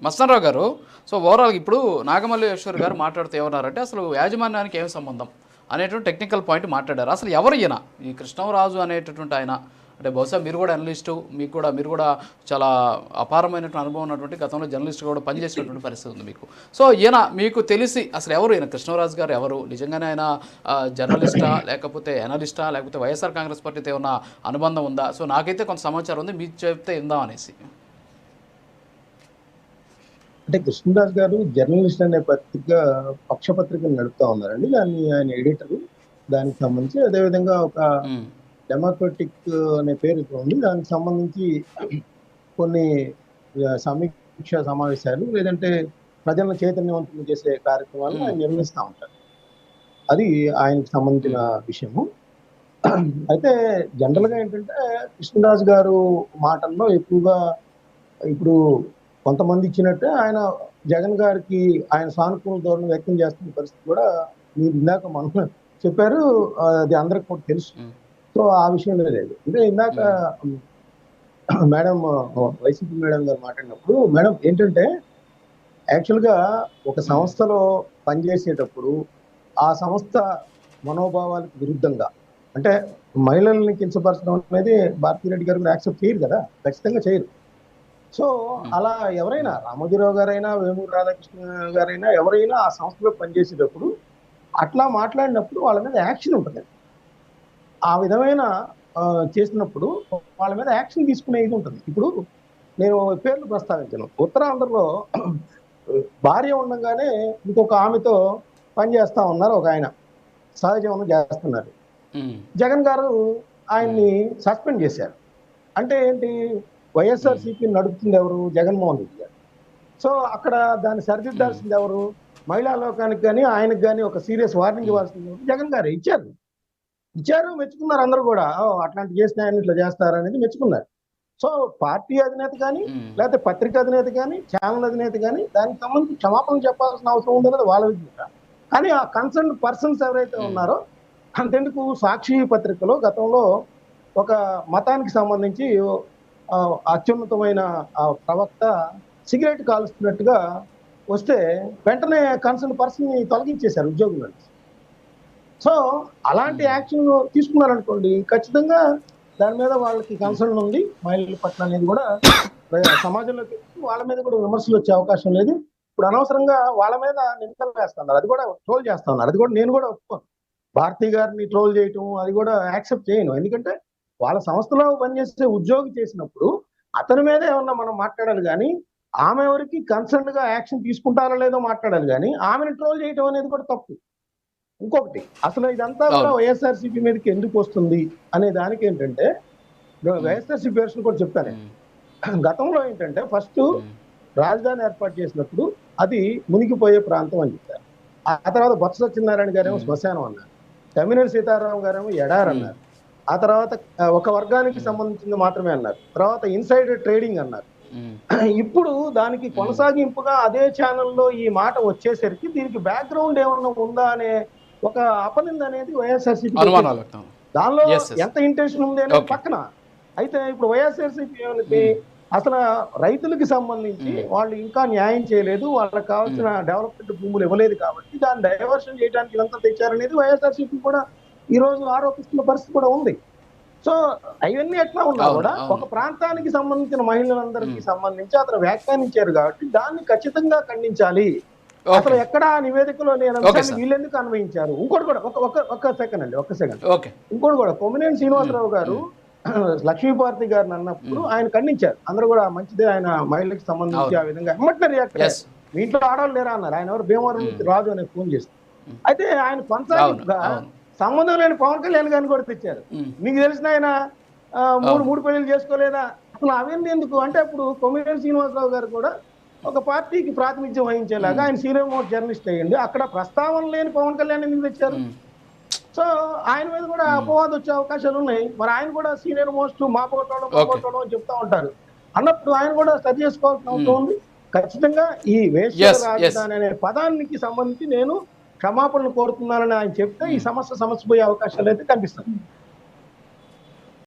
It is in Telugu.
మస్తానరావు గారు, సో ఓవరాల్గా ఇప్పుడు నాగమల్లేశ్వర్ గారు మాట్లాడుతూ ఏమన్నారంటే అసలు యాజమాన్యానికి ఏం సంబంధం అనేటువంటి టెక్నికల్ పాయింట్ మాట్లాడారు. అసలు ఎవరు ఈయన ఈ కృష్ణరాజు అనేటటువంటి ఆయన? అంటే బహుశా మీరు కూడా అనలిస్టు, మీరు కూడా చాలా అపారమైనటువంటి అనుభవం ఉన్నటువంటి గతంలో జర్నలిస్ట్గా కూడా పనిచేసినటువంటి పరిస్థితి ఉంది మీకు. సో ఈయన మీకు తెలిసి అసలు ఎవరు ఈయన కృష్ణరాజు గారు ఎవరు? నిజంగానే ఆయన జర్నలిస్టా, లేకపోతే అనలిస్టా, లేకపోతే వైఎస్ఆర్ కాంగ్రెస్ పార్టీతో ఏమన్నా అనుబంధం ఉందా? సో నాకైతే కొంత సమాచారం ఉంది, మీకు చెప్తే ఇందాం అనేసి. అంటే కృష్ణరాజు గారు జర్నలిస్ట్ అనే పక్షపత్రికను నడుపుతా ఉన్నారండి. దాన్ని ఆయన ఎడిటర్, దానికి సంబంధించి అదేవిధంగా ఒక డెమోక్రటిక్ అనే పేరు ఉంది. దానికి సంబంధించి కొన్ని సమీక్ష సమావేశాలు లేదంటే ప్రజలను చైతన్యవంతం చేసే కార్యక్రమాలను ఆయన నిర్వహిస్తూ ఉంటారు. అది ఆయనకు సంబంధించిన విషయము. అయితే జనరల్గా ఏంటంటే కృష్ణరాజు గారు మాటల్లో ఎక్కువగా ఇప్పుడు కొంతమంది ఇచ్చినట్టే ఆయన జగన్ గారికి ఆయన సానుకూల ధోరణి వ్యక్తం చేస్తున్న పరిస్థితి కూడా మీరు ఇందాక మనం చెప్పారు, అది అందరికి కూడా తెలుసు. సో ఆ విషయంలో లేదు. అంటే ఇందాక మేడం వైసీపీ మేడం గారు మాట్లాడినప్పుడు, మేడం ఏంటంటే యాక్చువల్గా ఒక సంస్థలో పనిచేసేటప్పుడు ఆ సంస్థ మనోభావాలకు విరుద్ధంగా, అంటే మహిళల్ని కించపరచడం అనేది భారతీరెడ్డి గారు యాక్సెప్ట్ చేయరు కదా, ఖచ్చితంగా చేయరు. సో అలా ఎవరైనా రామోజీరావు గారైనా వేమూరి రాధాకృష్ణ గారైనా ఎవరైనా ఆ సంస్థలో పనిచేసేటప్పుడు అట్లా మాట్లాడినప్పుడు వాళ్ళ మీద యాక్షన్ ఉంటుంది. ఆ విధమైన చేసినప్పుడు వాళ్ళ మీద యాక్షన్ తీసుకునే ఇది ఉంటుంది. ఇప్పుడు నేను పేర్లు ప్రస్తావించను. ఉత్తరాంధ్రలో భార్య ఉండగానే ఇంకొక ఆమెతో పనిచేస్తా ఉన్నారు, ఒక ఆయన సహజీవనం చేస్తున్నారు. జగన్ గారు ఆయన్ని సస్పెండ్ చేశారు. అంటే ఏంటి, వైఎస్ఆర్సీపీ నడుపుతుంది ఎవరు? జగన్మోహన్ రెడ్డి గారు. సో అక్కడ దాన్ని సరిదిద్దాల్సింది ఎవరు? మహిళా లోకానికి కానీ ఆయనకు కానీ ఒక సీరియస్ వార్నింగ్ ఇవ్వాల్సింది జగన్ గారు ఇచ్చారు, మెచ్చుకున్నారు అందరూ కూడా. అట్లాంటి చేసిన ఆయన ఇట్లా చేస్తారనేది మెచ్చుకున్నారు. సో పార్టీ అధినేత కానీ లేకపోతే పత్రికా అధినేత కానీ ఛానల్ అధినేత కానీ దానికి సంబంధించి క్షమాపణ చెప్పాల్సిన అవసరం ఉందన్నది వాళ్ళ విజ్ఞత. కానీ ఆ కన్సర్న్ పర్సన్స్ ఎవరైతే ఉన్నారో, అంతెందుకు సాక్షి పత్రికలో గతంలో ఒక మతానికి సంబంధించి అత్యున్నతమైన ప్రవక్త సిగరెట్ కాలుస్తున్నట్టుగా వస్తే వెంటనే కన్సర్న్ పర్సన్ ని తొలగించేశారు ఉద్యోగం నుంచి. సో అలాంటి యాక్షన్ తీసుకున్నారనుకోండి, ఖచ్చితంగా దాని మీద వాళ్ళకి కన్సర్న్ ఉంది మహిళల పట్ల అనేది కూడా సమాజంలోకి వాళ్ళ మీద కూడా విమర్శలు వచ్చే అవకాశం లేదు. ఇప్పుడు అనవసరంగా వాళ్ళ మీద నిందలు వేస్తున్నారు, అది కూడా ట్రోల్ చేస్తా ఉన్నారు. అది కూడా నేను కూడా ఒప్పుకోను. భారతీ గారిని ట్రోల్ చేయటం అది కూడా యాక్సెప్ట్ చేయను. ఎందుకంటే వాళ్ళ సంస్థలో పనిచేసే ఉద్యోగి చేసినప్పుడు అతని మీద ఏమన్నా మనం మాట్లాడాలి కానీ ఆమె ఎవరికి కన్సర్న్ గా యాక్షన్ తీసుకుంటారో లేదో మాట్లాడాలి కానీ ఆమెను ట్రోల్ చేయటం అనేది కూడా తప్పు. ఇంకొకటి, అసలు ఇదంతా కూడా వైఎస్ఆర్సీపీ మీదకి ఎందుకు వస్తుంది అనే దానికి ఏంటంటే, వైఎస్ఆర్సీపీ వెర్షన్ కూడా చెప్తాను. గతంలో ఏంటంటే ఫస్ట్ రాజధాని ఏర్పాటు చేసినప్పుడు అది మునిగిపోయే ప్రాంతం అని చెప్పారు. ఆ తర్వాత బొత్స సత్యనారాయణ గారేమో శ్మశానం అన్నారు, తమ్మినేని సీతారాం గారేమో ఎడారి అన్నారు, ఆ తర్వాత ఒక వర్గానికి సంబంధించింది మాత్రమే అన్నారు, తర్వాత ఇన్సైడ్ ట్రేడింగ్ అన్నారు. ఇప్పుడు దానికి కొనసాగింపుగా అదే ఛానల్లో ఈ మాట వచ్చేసరికి దీనికి బ్యాక్గ్రౌండ్ ఏమన్నా ఉందా అనే ఒక అపనింద అనేది వైఎస్ఆర్సీపీ, దానిలో ఎంత ఇంటెన్షన్ ఉంది అనేది పక్కన. అయితే ఇప్పుడు వైఎస్ఆర్సీపీ ఏమన్నది, అసలు రైతులకి సంబంధించి వాళ్ళు ఇంకా న్యాయం చేయలేదు, వాళ్ళకి కావాల్సిన డెవలప్మెంట్ భూములు ఇవ్వలేదు కాబట్టి దాన్ని డైవర్షన్ చేయడానికి ఇదంతా తెచ్చారనేది వైఎస్ఆర్సీపీ కూడా ఈ రోజు ఆరోపిస్తున్న పరిస్థితి కూడా ఉంది. సో అవన్నీ ఎట్లా ఉన్నా కూడా ఒక ప్రాంతానికి సంబంధించిన మహిళలందరికీ సంబంధించి అతను వ్యాఖ్యానించారు కాబట్టి దాన్ని ఖచ్చితంగా ఖండించాలి. అసలు ఎక్కడ నివేదికలో నేను వీళ్ళెందుకు అన్వయించారు? ఇంకోటి కూడా ఒక్క సెకండ్, ఇంకోటి కూడా కొమ్మినేని శ్రీనివాసరావు గారు లక్ష్మీపార్తి గారిని అన్నప్పుడు ఆయన ఖండించారు. అందరూ కూడా మంచిదే, ఆయన మహిళలకు సంబంధించి ఆ విధంగా ఎమ్మటనే రియాక్ట్ అయ్యారు. మీ ఇంట్లో ఆడవాళ్ళు లేరా అన్నారు. ఆయన ఎవరు భీమవరం నుంచి రాజు అనే ఫోన్ చేసి. అయితే ఆయన కొనసాగింపుగా సంబంధం లేని పవన్ కళ్యాణ్ గారిని కూడా తెచ్చారు. మీకు తెలిసిన ఆయన మూడు పెళ్లిళ్ళు చేసుకోలేదా? అసలు అవన్నీ ఎందుకు అంటే, అప్పుడు కొమ్మినేని శ్రీనివాసరావు గారు కూడా ఒక పార్టీకి ప్రాతినిధ్యం వహించేలాగా ఆయన సీనియర్ మోస్ట్ జర్నలిస్ట్ అయ్యండి, అక్కడ ప్రస్తావన లేని పవన్ కళ్యాణ్ ఎందుకు తెచ్చారు? సో ఆయన మీద కూడా అపవాదం వచ్చే అవకాశాలు ఉన్నాయి. మరి ఆయన కూడా సీనియర్ మోస్ట్ మా పోవటం అని చెప్తా ఉంటారు అన్నప్పుడు ఆయన కూడా సరి చేసుకోవాల్సిన అవసరం ఉంది. ఖచ్చితంగా ఈ వేశ్య రాజధాని అనే పదానికి సంబంధించి నేను క్షమాపణలు కోరుతున్నానని ఆయన చెప్తే ఈ సమస్య పోయే అవకాశాలు అయితే కనిపిస్తుంది.